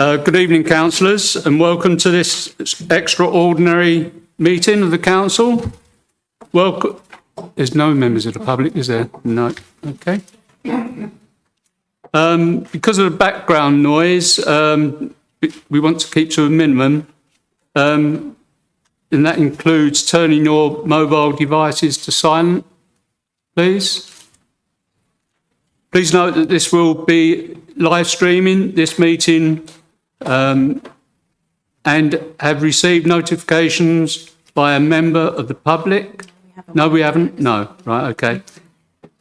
Good evening, councillors, and welcome to this extraordinary meeting of the council. Welcome. There's no members of the public, is there? No. Okay. Because of the background noise, we want to keep to a minimum, and that includes turning your mobile devices to silent, please. Please note that this will be live streaming this meeting and have received notifications by a member of the public. No, we haven't? No. Right, okay.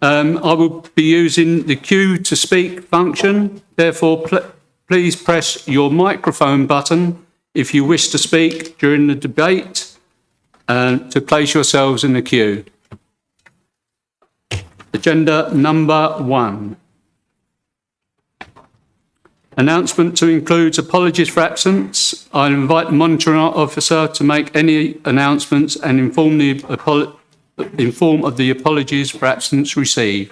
I will be using the queue to speak function. Therefore, please press your microphone button if you wish to speak during the debate to place yourselves in the queue. Agenda number 1. Announcement to include apologies for absence. I invite the monitoring officer to make any announcements and inform of the apologies for absence received.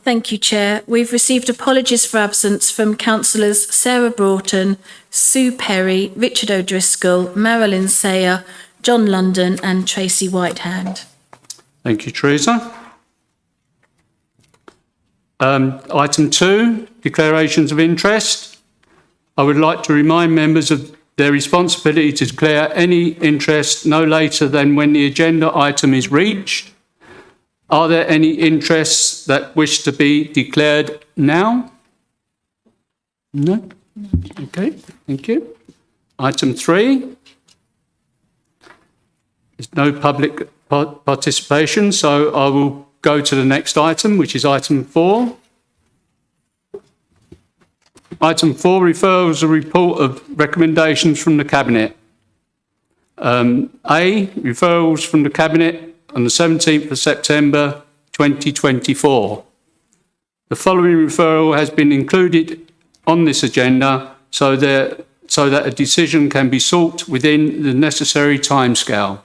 Thank you, Chair. We've received apologies for absence from councillors Sarah Broughton, Sue Perry, Richard O'Driscoll, Marilyn Sayer, John London and Tracy Whitehand. Thank you, Teresa. Item 2, declarations of interest. I would like to remind members of their responsibility to declare any interest no later than when the agenda item is reached. Are there any interests that wish to be declared now? No? Okay, thank you. Item 3. There's no public participation, so I will go to the next item, which is item 4. Item 4 refers a report of recommendations from the Cabinet. A, referrals from the Cabinet on the 17th of September 2024. The following referral has been included on this agenda so that a decision can be sought within the necessary timescale.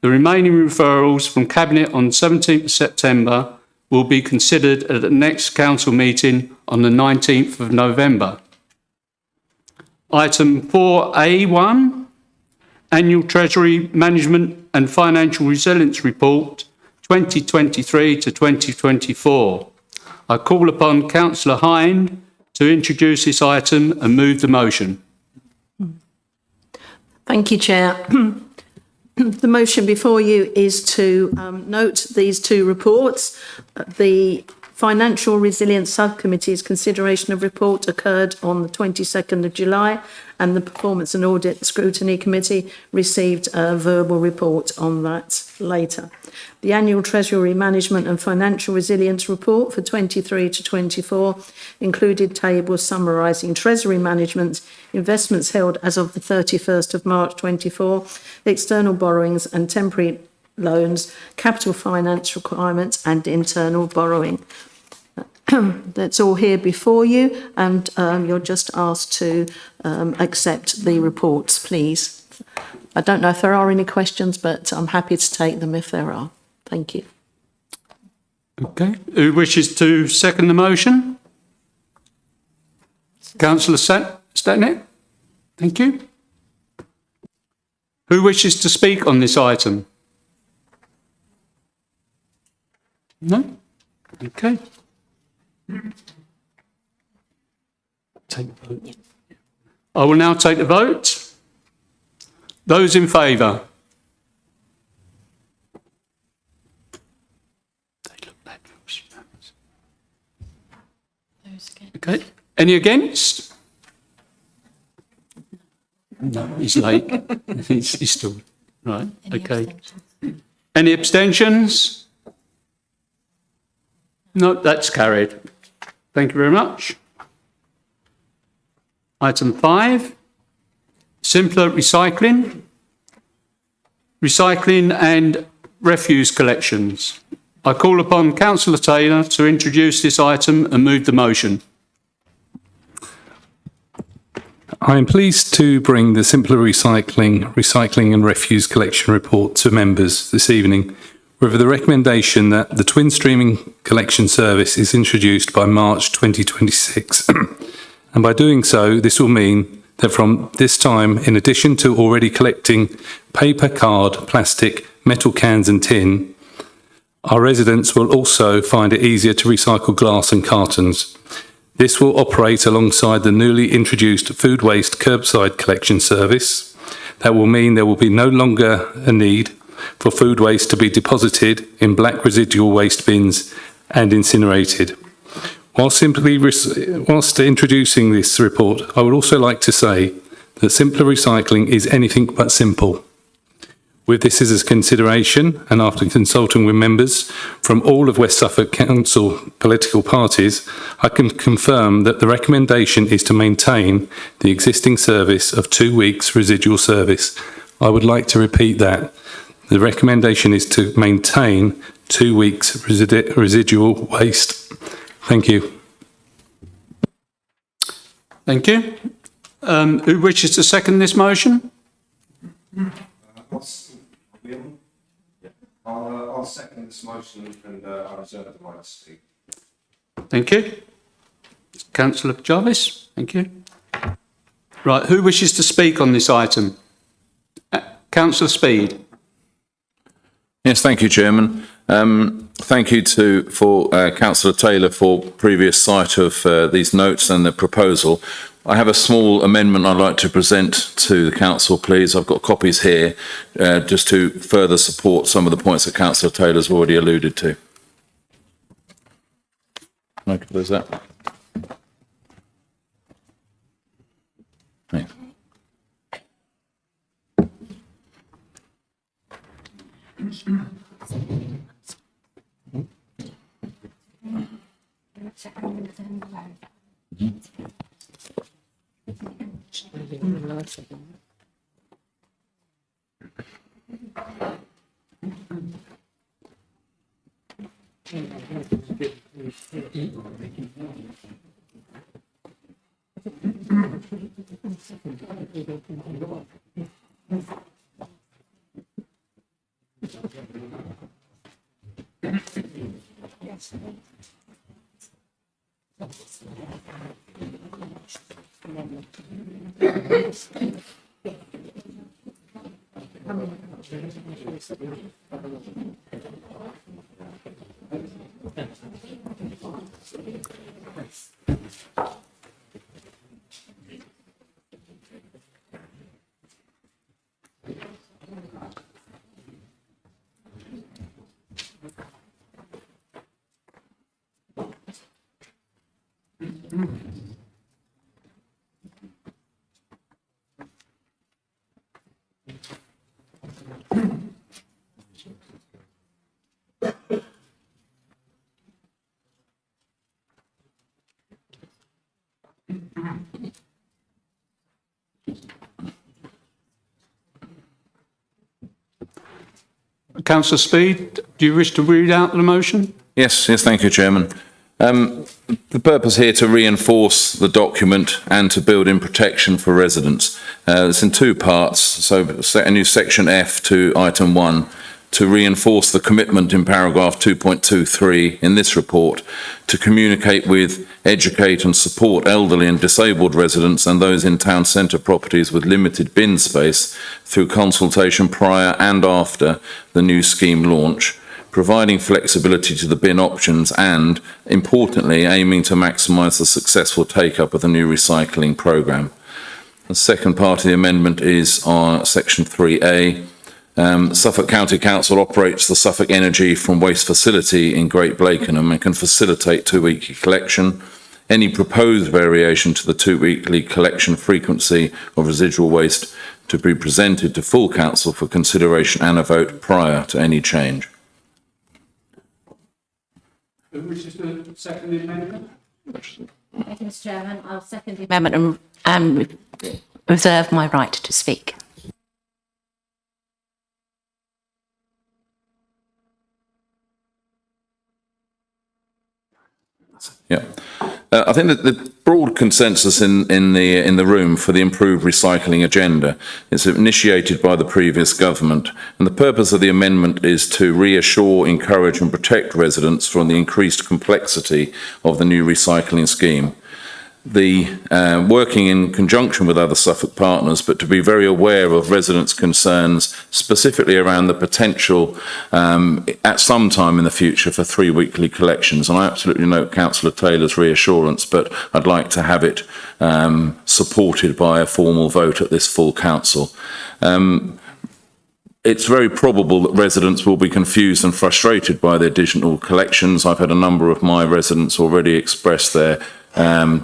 The remaining referrals from Cabinet on 17th of September will be considered at the next council meeting on the 19th of November. Item 4A1, Annual Treasury Management and Financial Resilience Report 2023 to 2024. I call upon Councillor Hind to introduce this item and move the motion. Thank you, Chair. The motion before you is to note these two reports. The Financial Resilience Subcommittee's consideration of report occurred on the 22nd of July and the Performance and Audit Scrutiny Committee received a verbal report on that later. The Annual Treasury Management and Financial Resilience Report for 23 to 24 included tables summarising Treasury Management, investments held as of the 31st of March 24, external borrowings and temporary loans, capital finance requirements and internal borrowing. That's all here before you, and you're just asked to accept the reports, please. I don't know if there are any questions, but I'm happy to take them if there are. Thank you. Okay. Who wishes to second the motion? Councillor Stetnick. Thank you. Who wishes to speak on this item? No? Okay. Take the vote. I will now take the vote. Those in favour? Okay. Any against? No, he's late. he's still right. Okay. Any abstentions? No, that's carried. Thank you very much. Item 5, simpler recycling. Recycling and refuse collections. I call upon Councillor Taylor to introduce this item and move the motion. I am pleased to bring the simpler recycling and refuse collection report to members this evening with the recommendation that the twin streaming collection service is introduced by March 2026 And by doing so, this will mean that from this time, in addition to already collecting paper, card, plastic, metal cans and tin, our residents will also find it easier to recycle glass and cartons. This will operate alongside the newly introduced food waste curbside collection service. That will mean there will be no longer a need for food waste to be deposited in black residual waste bins and incinerated. Whilst introducing this report, I would also like to say that simpler recycling is anything but simple. With this as a consideration, and after consulting with members from all of West Suffolk Council political parties, I can confirm that the recommendation is to maintain the existing service of 2 weeks residual service. I would like to repeat that. The recommendation is to maintain 2 weeks residual waste. Thank you. Thank you. Who wishes to second this motion? I'll second this motion and I reserve the right to speak. Thank you. Councillor Jarvis, thank you. Right, who wishes to speak on this item? Councillor Speed. Yes, thank you, Chairman. Thank you for Councillor Taylor for previous sight of these notes and the proposal. I have a small amendment I'd like to present to the Council, please. I've got copies here just to further support some of the points that Councillor Taylor's already alluded to. Can I close that? Thanks. Councillor Speed, do you wish to read out the motion? Yes, thank you, Chairman. The purpose here to reinforce the document and to build in protection for residents. It's in two parts, so a new section F to item 1 to reinforce the commitment in paragraph 2.23 in this report to communicate with, educate and support elderly and disabled residents and those in town centre properties with limited bin space through consultation prior and after the new scheme launch, providing flexibility to the bin options and, importantly, aiming to maximise the successful take-up of the new recycling programme. The second part of the amendment is on section 3A. Suffolk County Council operates the Suffolk Energy from Waste facility in Great Blakenham and can facilitate 2-weekly collection. Any proposed variation to the 2-weekly collection frequency of residual waste to be presented to full council for consideration and a vote prior to any change. Who wishes to second the amendment? Thank you, Mr. Chairman. I'll second the amendment and reserve my right to speak. Yeah, I think that the broad consensus in the room for the improved recycling agenda is initiated by the previous government, and the purpose of the amendment is to reassure, encourage and protect residents from the increased complexity of the new recycling scheme. working in conjunction with other Suffolk partners, but to be very aware of residents' concerns, specifically around the potential at some time in the future for 3 weekly collections. And I absolutely note Councillor Taylor's reassurance, but I'd like to have it supported by a formal vote at this full council. It's very probable that residents will be confused and frustrated by the additional collections. I've had a number of my residents already express their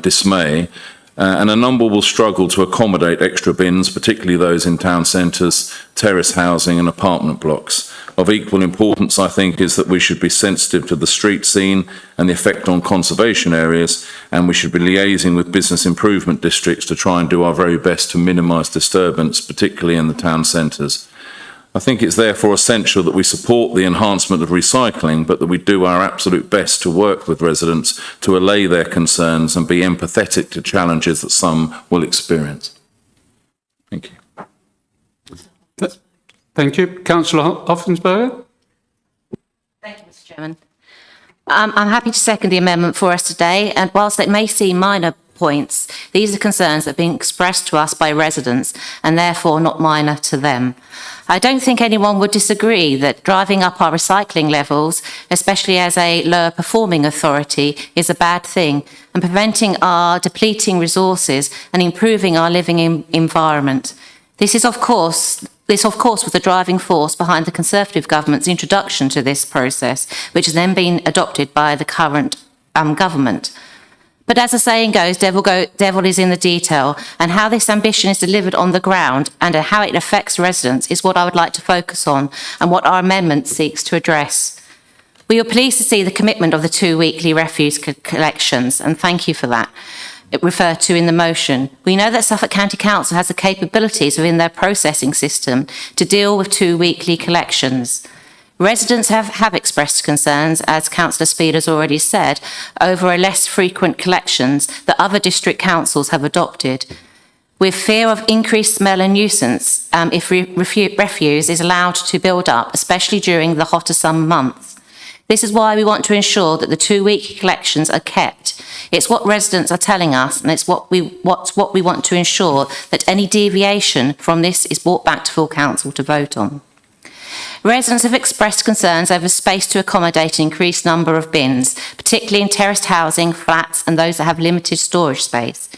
dismay, and a number will struggle to accommodate extra bins, particularly those in town centres, terrace housing and apartment blocks. Of equal importance, I think, is that we should be sensitive to the street scene and the effect on conservation areas, and we should be liaising with business improvement districts to try and do our very best to minimise disturbance, particularly in the town centres. I think it's therefore essential that we support the enhancement of recycling, but that we do our absolute best to work with residents to allay their concerns and be empathetic to challenges that some will experience. Thank you. Thank you. Councillor Hoffensberger? Thank you, Mr Chairman. I'm happy to second the amendment for us today, and whilst it may seem minor points, these are concerns that have been expressed to us by residents and therefore not minor to them. I don't think anyone would disagree that driving up our recycling levels, especially as a lower performing authority, is a bad thing, and preventing our depleting resources and improving our living environment. This of course was the driving force behind the Conservative government's introduction to this process, which has then been adopted by the current government. But as the saying goes, devil is in the detail, and how this ambition is delivered on the ground and how it affects residents is what I would like to focus on and what our amendment seeks to address. We were pleased to see the commitment of the 2 weekly refuse collections, and thank you for that. It referred to in the motion. We know that Suffolk County Council has the capabilities within their processing system to deal with 2 weekly collections. Residents have expressed concerns, as Councillor Speed has already said, over a less frequent collections that other district councils have adopted, with fear of increased smell and nuisance if refuse is allowed to build up, especially during the hotter summer months. This is why we want to ensure that the 2 week collections are kept. It's what residents are telling us, and it's what we want to ensure that any deviation from this is brought back to full council to vote on. Residents have expressed concerns over space to accommodate an increased number of bins, particularly in terraced housing, flats and those that have limited storage space.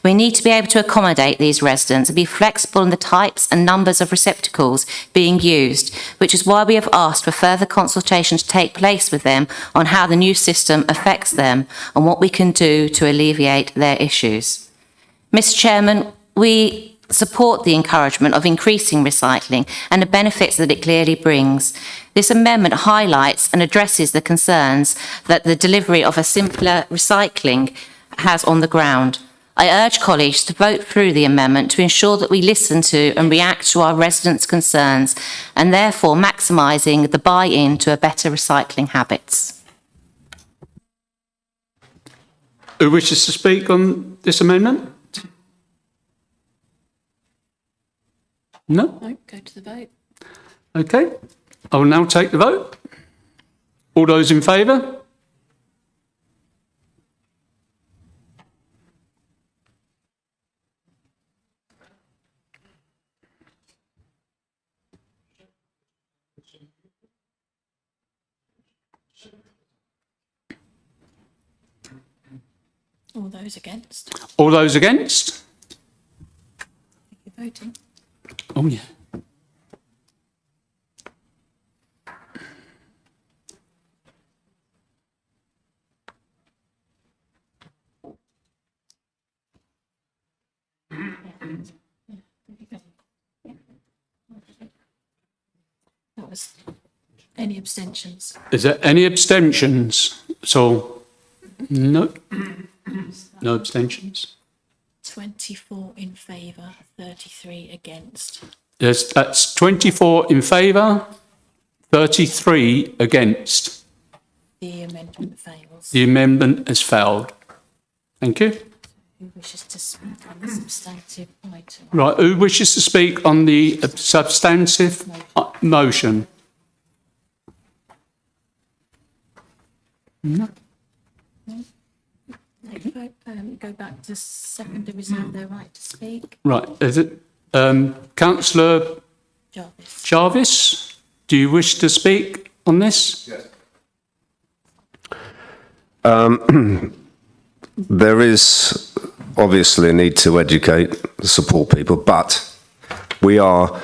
We need to be able to accommodate these residents and be flexible in the types and numbers of receptacles being used, which is why we have asked for further consultation to take place with them on how the new system affects them and what we can do to alleviate their issues. Mr Chairman, we support the encouragement of increasing recycling and the benefits that it clearly brings. This amendment highlights and addresses the concerns that the delivery of a simpler recycling has on the ground. I urge colleagues to vote through the amendment to ensure that we listen to and react to our residents' concerns and therefore maximising the buy-in to a better recycling habits. Who wishes to speak on this amendment? No? No, go to the vote. Okay. I will now take the vote. All those in favour? All those against? All those against? You're voting. Oh, yeah. That was any abstentions? Is there any abstentions? So, no. No abstentions. 24 in favour, 33 against. Yes, that's 24 in favour, 33 against. The amendment fails. The amendment has failed. Thank you. Who wishes to speak on the substantive item? Right, who wishes to speak on the substantive motion? No. Go back to seconder reserve their right to speak. Right, is it, councillor Jarvis. Jarvis, do you wish to speak on this? Yes. There is obviously a need to educate, support people, but we are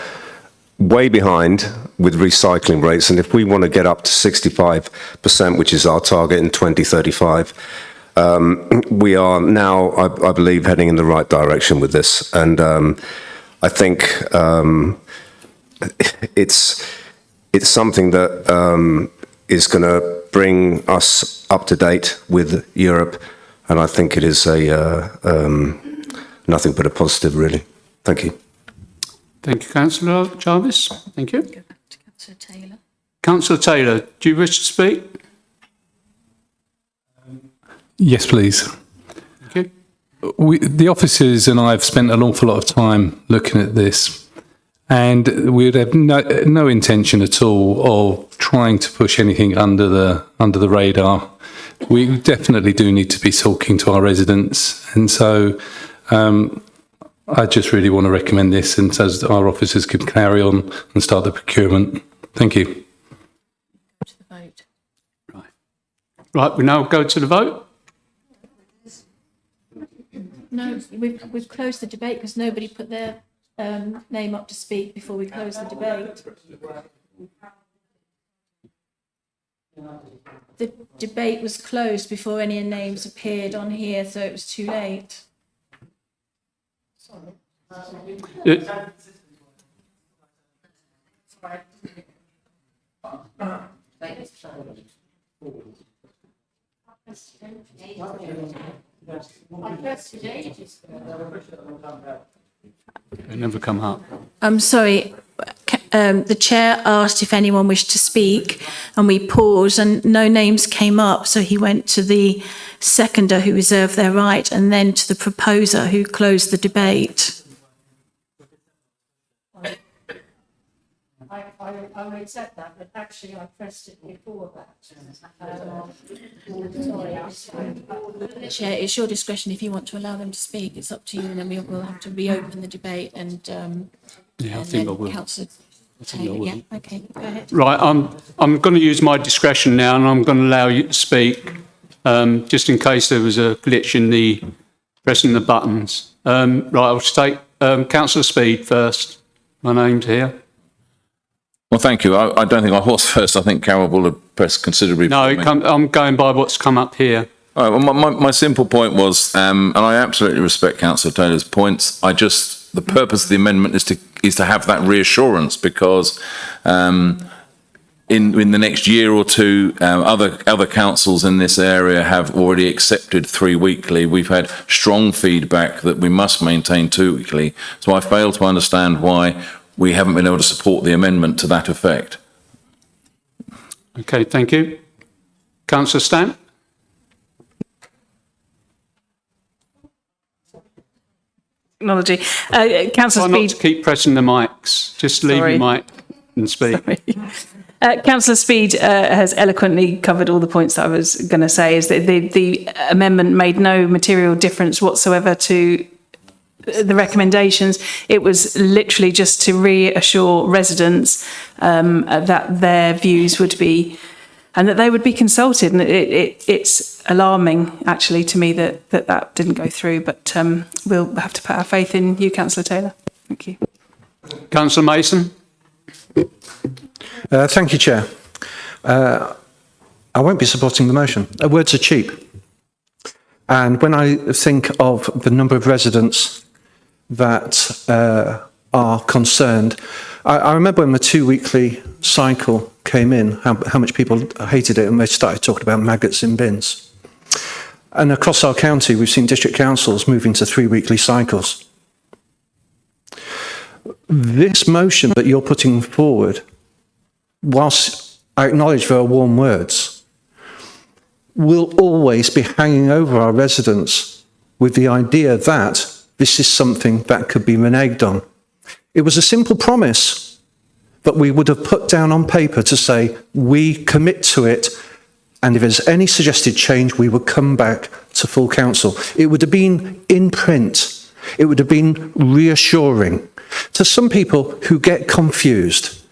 way behind with recycling rates. And if we want to get up to 65%, which is our target in 2035, we are now, I believe, heading in the right direction with this. And I think it's something that is going to bring us up to date with Europe. And I think it is nothing but a positive, really. Thank you. Thank you, councillor Jarvis. Thank you. Go back to councillor Taylor. Councillor Taylor, do you wish to speak? Yes, please. Thank you. The officers and I have spent an awful lot of time looking at this, and we would have no intention at all of trying to push anything under the radar. We definitely do need to be talking to our residents, and so I just really want to recommend this, and so our officers can carry on and start the procurement. Thank you. Go to the vote. Right, we now go to the vote. No, we've closed the debate because nobody put their name up to speak before we closed the debate. The debate was closed before any names appeared on here, so it was too late. They never come up. I'm sorry, the chair asked if anyone wished to speak and we paused and no names came up. So he went to the seconder who reserved their right and then to the proposer who closed the debate. I will accept that, but actually I pressed it before that. Chair, it's your discretion if you want to allow them to speak. It's up to you, and then we'll have to reopen the debate and Yeah, I think I will. Councillor Taylor, yeah, okay, go ahead. Right, I'm going to use my discretion now, and I'm going to allow you to speak, just in case there was a glitch in the pressing the buttons. Right, I'll take Councillor Speed first. My name's here. Well, thank you. I don't think I was first. I think Carol will have pressed considerably. No, before me. I'm going by what's come up here. All right, well, my simple point was, and I absolutely respect Councillor Taylor's points. The purpose of the amendment is to have that reassurance, because in the next year or two, other councils in this area have already accepted 3 weekly. We've had strong feedback that we must maintain 2 weekly. So I fail to understand why we haven't been able to support the amendment to that effect. Okay, thank you. Councillor Stamp? Technology. Councillor Try not Speed. to keep pressing the mics. Just leave Sorry. your mic and speak. Councillor Speed has eloquently covered all the points that I was going to say. Is that the amendment made no material difference whatsoever to the recommendations. It was literally just to reassure residents that their views would be, and that they would be consulted. And it's alarming, actually, to me that didn't go through. But we'll have to put our faith in you, Councillor Taylor. Thank you. Councillor Mason? Thank you, Chair. I won't be supporting the motion. Words are cheap. And when I think of the number of residents that are concerned, I remember when the 2 weekly cycle came in, how much people hated it, and they started talking about maggots in bins. And across our county, we've seen district councils moving to 3 weekly cycles. This motion that you're putting forward, whilst I acknowledge there are warm words, will always be hanging over our residents with the idea that this is something that could be reneged on. It was a simple promise that we would have put down on paper to say, we commit to it And if there's any suggested change, we would come back to full council. It would have been in print. It would have been reassuring to some people who get confused,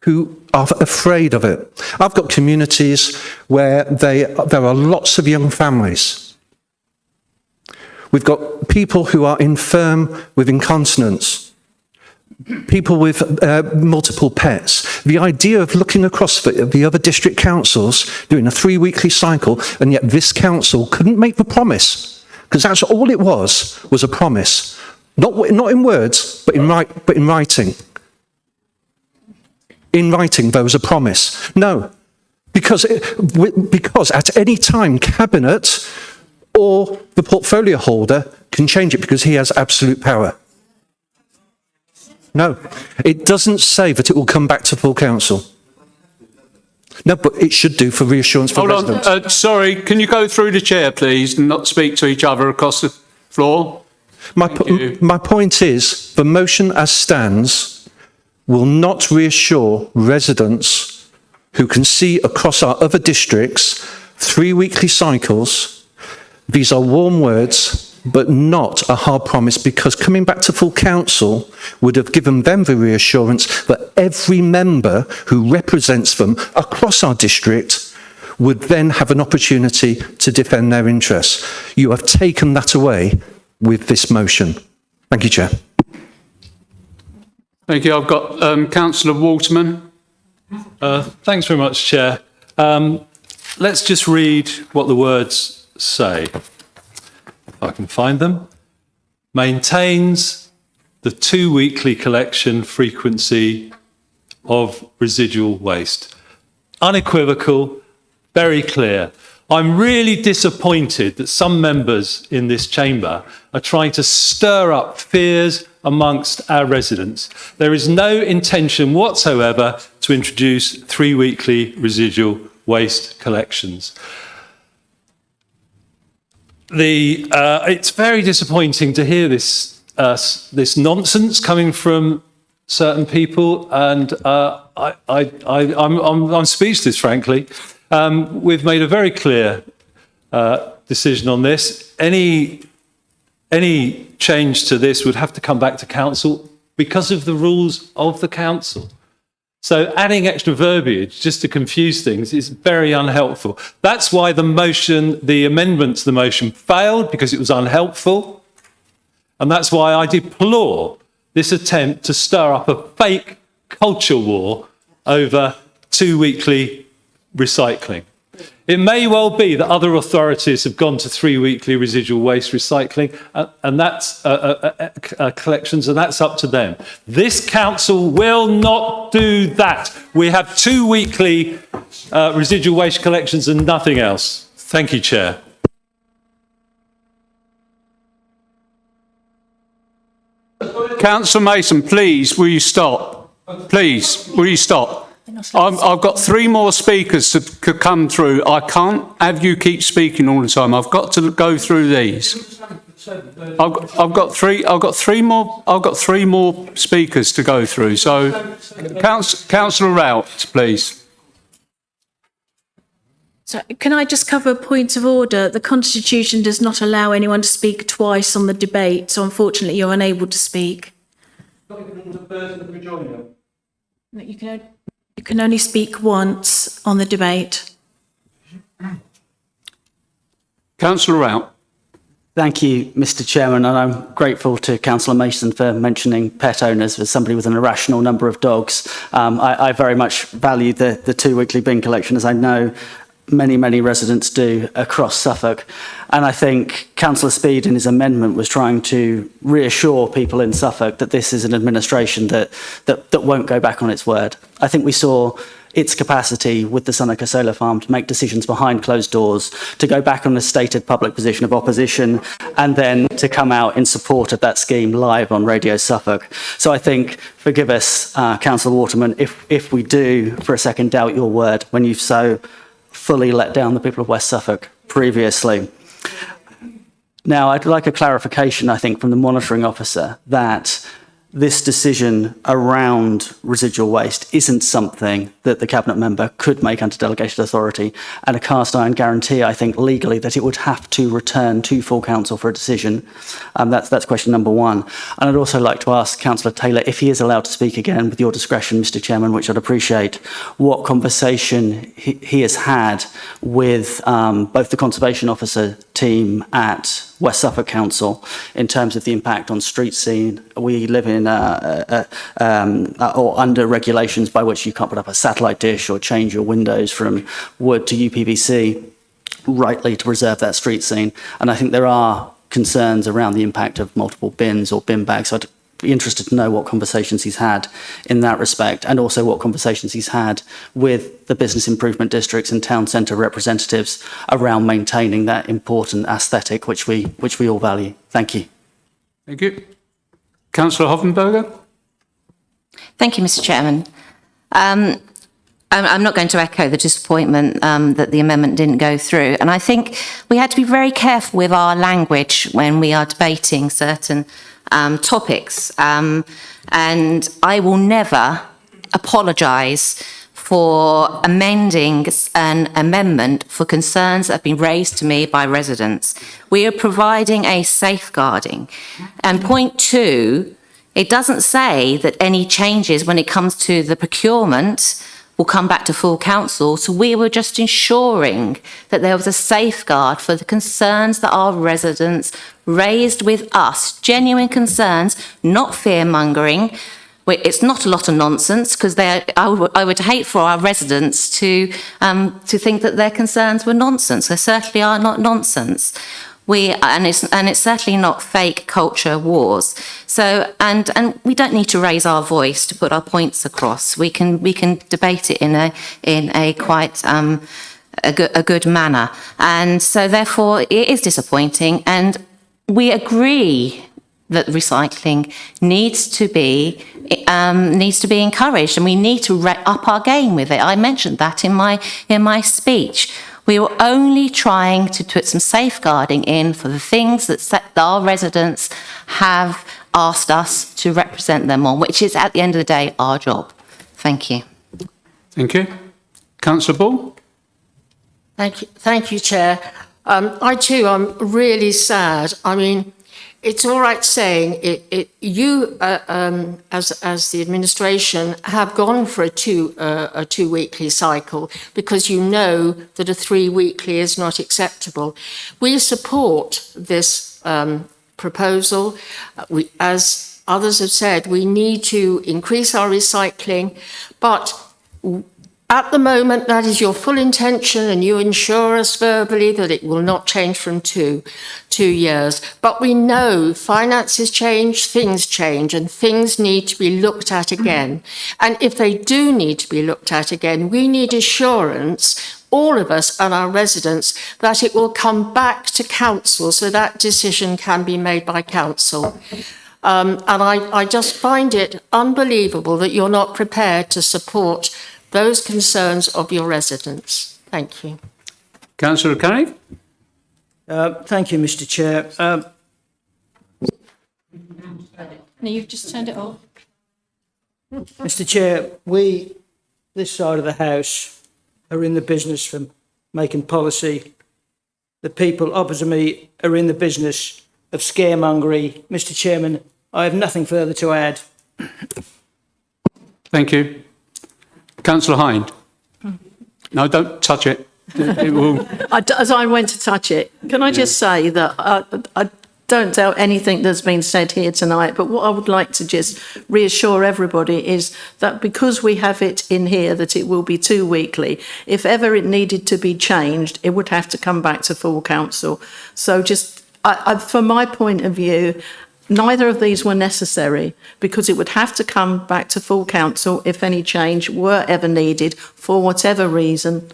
who are afraid of it. I've got communities where there are lots of young families. We've got people who are infirm with incontinence, people with multiple pets. The idea of looking across the other district councils doing a 3-weekly cycle, and yet this council couldn't make the promise, because that's all it was a promise. Not in words, but in writing. In writing, there was a promise. No, because at any time, Cabinet or the portfolio holder can change it because he has absolute power. No, it doesn't say that it will come back to full council. No, but it should do for reassurance for residents. Hold on, sorry, can you go through the chair, please, and not speak to each other across the floor? My point is, the motion as stands will not reassure residents who can see across our other districts 3 weekly cycles. These are warm words, but not a hard promise, because coming back to full council would have given them the reassurance that every member who represents them across our district would then have an opportunity to defend their interests. You have taken that away with this motion. Thank you, Chair. Thank you. I've got Councillor Waterman. Thanks very much, Chair. Let's just read what the words say, if I can find them. Maintains the 2-weekly collection frequency of residual waste. Unequivocal, very clear. I'm really disappointed that some members in this chamber are trying to stir up fears amongst our residents. There is no intention whatsoever to introduce 3-weekly residual waste collections. It's very disappointing to hear this nonsense coming from certain people, and I'm speechless, frankly. We've made a very clear decision on this. Any change to this would have to come back to council because of the rules of the council. So adding extra verbiage just to confuse things is very unhelpful. That's why the amendment to the motion failed, because it was unhelpful. And that's why I deplore this attempt to stir up a fake culture war over 2-weekly recycling. It may well be that other authorities have gone to 3-weekly residual waste recycling, and that's collections, and that's up to them. This council will not do that. We have 2-weekly residual waste collections and nothing else. Thank you, Chair. Councillor Mason, please, will you stop? Please, will you stop? I've got 3 more speakers to come through. I can't have you keep speaking all the time. I've got to go through these. I've got three more speakers to go through. So, Councillor Rout, please. So can I just cover a point of order? The Constitution does not allow anyone to speak twice on the debate, so unfortunately you're unable to speak. You can only speak once on the debate. Councillor Rout. Thank you, Mr. Chairman, and I'm grateful to Councillor Mason for mentioning pet owners as somebody with an irrational number of dogs. I very much value the 2-weekly bin collection, as I know many residents do across Suffolk. And I think Councillor Speed in his amendment was trying to reassure people in Suffolk that this is an administration that won't go back on its word. I think we saw its capacity with the Suffolk solar farm to make decisions behind closed doors, to go back on a stated public position of opposition, and then to come out in support of that scheme live on Radio Suffolk. So I think, forgive us, Councillor Waterman, if we do for a second doubt your word when you've so fully let down the people of West Suffolk previously. Now, I'd like a clarification, I think, from the monitoring officer that this decision around residual waste isn't something that the cabinet member could make under delegated authority, and a cast iron guarantee, I think, legally that it would have to return to full council for a decision. That's question number one. And I'd also like to ask Councillor Taylor, if he is allowed to speak again, with your discretion, Mr. Chairman, which I'd appreciate, what conversation he has had with both the Conservation Officer team at West Suffolk Council in terms of the impact on street scene. We live in or under regulations by which you can't put up a satellite dish or change your windows from wood to UPVC, rightly to preserve that street scene. And I think there are concerns around the impact of multiple bins or bin bags. So I'd be interested to know what conversations he's had in that respect, and also what conversations he's had with the business improvement districts and town centre representatives around maintaining that important aesthetic which we all value. Thank you. Thank you. Councillor Hoffenberger. Thank you, Mr. Chairman. I'm not going to echo the disappointment that the amendment didn't go through. And I think we had to be very careful with our language when we are debating certain topics. And I will never apologise for amending an amendment for concerns that have been raised to me by residents. We are providing a safeguarding. And point two, it doesn't say that any changes when it comes to the procurement will come back to full council. So we were just ensuring that there was a safeguard for the concerns that our residents raised with us, genuine concerns, not fear-mongering. It's not a lot of nonsense, because I would hate for our residents to think that their concerns were nonsense. They certainly are not nonsense. And it's certainly not fake culture wars. So and we don't need to raise our voice to put our points across. We can debate it in a quite a good manner. And so therefore it is disappointing, and we agree that recycling needs to be encouraged, and we need to up our game with it. I mentioned that in my speech. We were only trying to put some safeguarding in for the things that our residents have asked us to represent them on, which is at the end of the day our job. Thank you. Thank you. Councillor Ball. Thank you, Chair. I too am really sad. I mean, it's all right saying you, as the administration, have gone for a two weekly cycle because you know that a 3 weekly is not acceptable. We support this proposal. As others have said, we need to increase our recycling, but at the moment, that is your full intention, and you assure us verbally that it will not change from two years. But we know finances change, and things need to be looked at again. And if they do need to be looked at again, we need assurance, all of us and our residents, that it will come back to council so that decision can be made by council. And I just find it unbelievable that you're not prepared to support those concerns of your residents. Thank you. Councillor Carrick. Thank you, Mr. Chair. No, you've just turned it off. Mr. Chair, we, this side of the House, are in the business from making policy. The people opposite me are in the business of scaremongery. Mr. Chairman, I have nothing further to add. Thank you. Councillor Hind. No, don't touch it. It will. As I went to touch it, can I just say that I don't doubt anything that's been said here tonight, but what I would like to just reassure everybody is that because we have it in here that it will be 2 weekly, if ever it needed to be changed, it would have to come back to full council. So just, from my point of view, neither of these were necessary because it would have to come back to full council if any change were ever needed for whatever reason.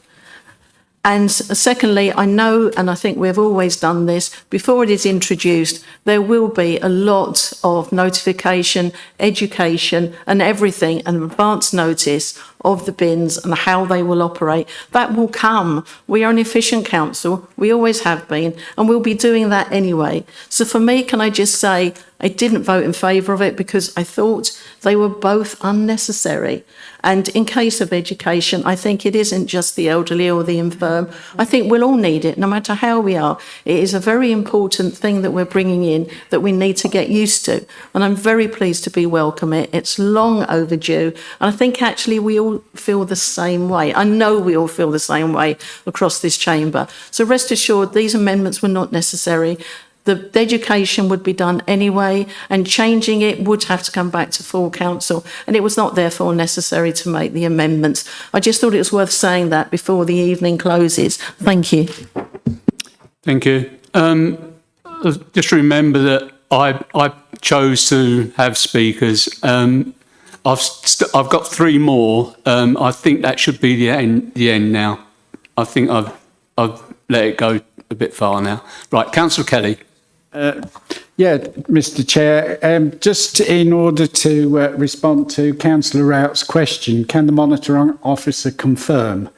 And secondly, I know, and I think we've always done this, before it is introduced, there will be a lot of notification, education and everything, and advance notice of the bins and how they will operate. That will come. We are an efficient council. We always have been, and we'll be doing that anyway. So for me, can I just say, I didn't vote in favour of it because I thought they were both unnecessary. And in case of education, I think it isn't just the elderly or the infirm. I think we'll all need it, no matter how we are. It is a very important thing that we're bringing in that we need to get used to. And I'm very pleased to be welcome it. It's long overdue. And I think actually we all feel the same way. I know we all feel the same way across this chamber. So rest assured, these amendments were not necessary. The education would be done anyway, and changing it would have to come back to full council, and it was not therefore necessary to make the amendments. I just thought it was worth saying that before the evening closes. Thank you. Thank you. Just remember that I chose to have speakers. I've got 3 more. I think that should be the end now. I think I've let it go a bit far now. Right, Councillor Kelly. Mr. Chair, just in order to respond to Councillor Rout's question, can the monitoring officer confirm,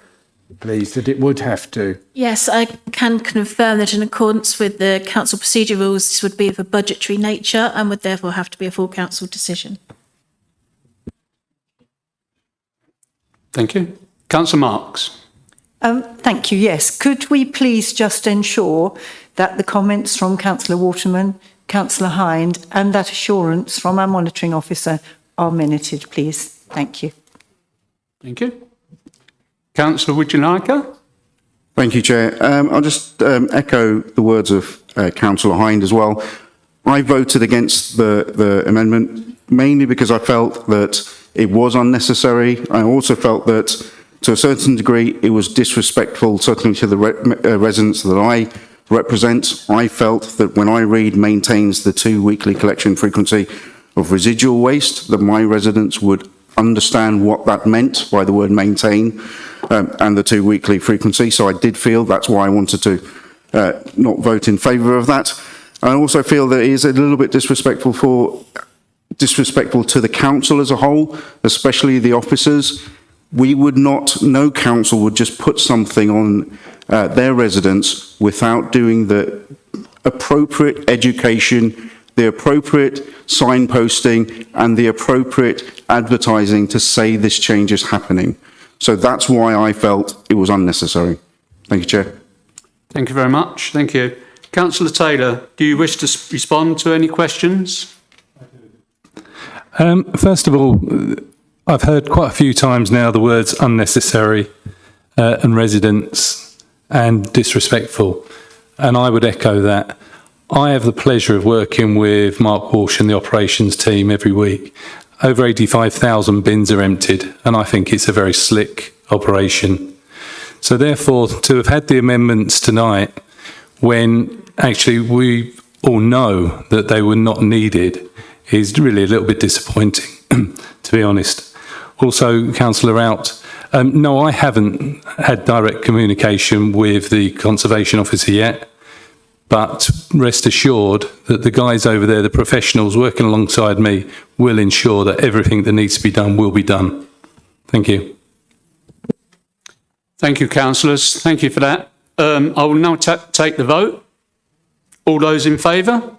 please, that it would have to? Yes, I can confirm that in accordance with the council procedure rules, this would be of a budgetary nature and would therefore have to be a full council decision. Thank you. Councillor Marks. Thank you. Yes. Could we please just ensure that the comments from Councillor Waterman, Councillor Hind and that assurance from our monitoring officer are minuted, please? Thank you. Thank you. Councillor, would you like her? Thank you, Chair. I'll just echo the words of Councillor Hind as well. I voted against the amendment mainly because I felt that it was unnecessary. I also felt that to a certain degree, it was disrespectful, certainly to the residents that I represent. I felt that when I read maintains the 2 weekly collection frequency of residual waste, that my residents would understand what that meant by the word maintain and the 2 weekly frequency. So I did feel that's why I wanted to not vote in favour of that. I also feel that it is a little bit disrespectful to the council as a whole, especially the officers. We would not, no council would just put something on their residents without doing the appropriate education, the appropriate signposting and the appropriate advertising to say this change is happening. So that's why I felt it was unnecessary. Thank you, Chair. Thank you very much. Thank you. Councillor Taylor, do you wish to respond to any questions? First of all, I've heard quite a few times now the words unnecessary and residents and disrespectful, and I would echo that. I have the pleasure of working with Mark Walsh and the operations team every week. Over 85,000 bins are emptied, and I think it's a very slick operation. So therefore, to have had the amendments tonight, when actually we all know that they were not needed, is really a little bit disappointing, to be honest. Also, Councillor Rout, no, I haven't had direct communication with the Conservation Officer yet, but rest assured that the guys over there, the professionals working alongside me, will ensure that everything that needs to be done will be done. Thank you. Thank you, councillors. Thank you for that. I will now take the vote. All those in favour?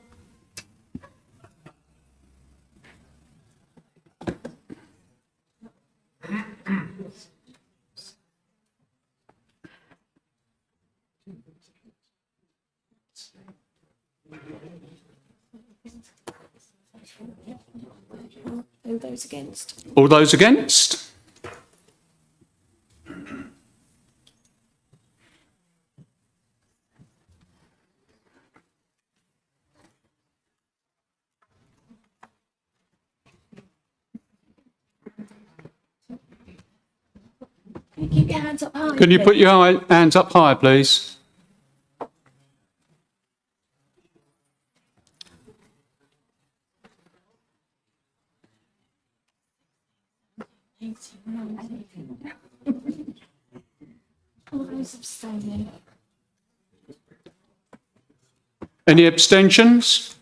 All those against? All those against? Can you keep your hands up high? Can you put your hands up high, please? All those abstaining. Any abstentions?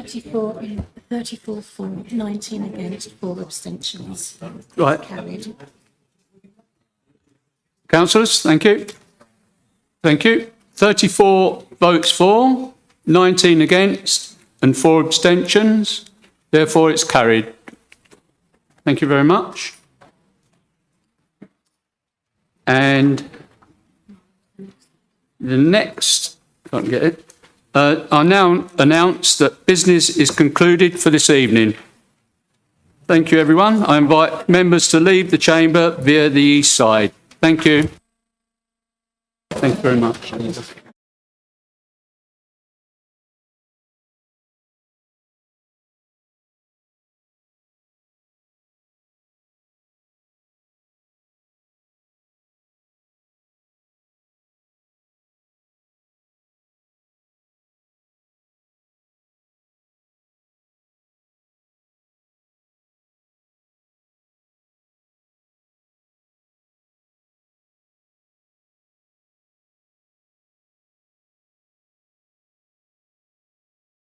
34 for, 19 against, 4 abstentions. Right. Carried. Councillors, thank you. Thank you. 34 votes for, 19 against and 4 abstentions. Therefore, it's carried. Thank you very much. And the next, can't get it, I now announce that business is concluded for this evening. Thank you, everyone. I invite members to leave the chamber via the east side. Thank you. Thank you very much.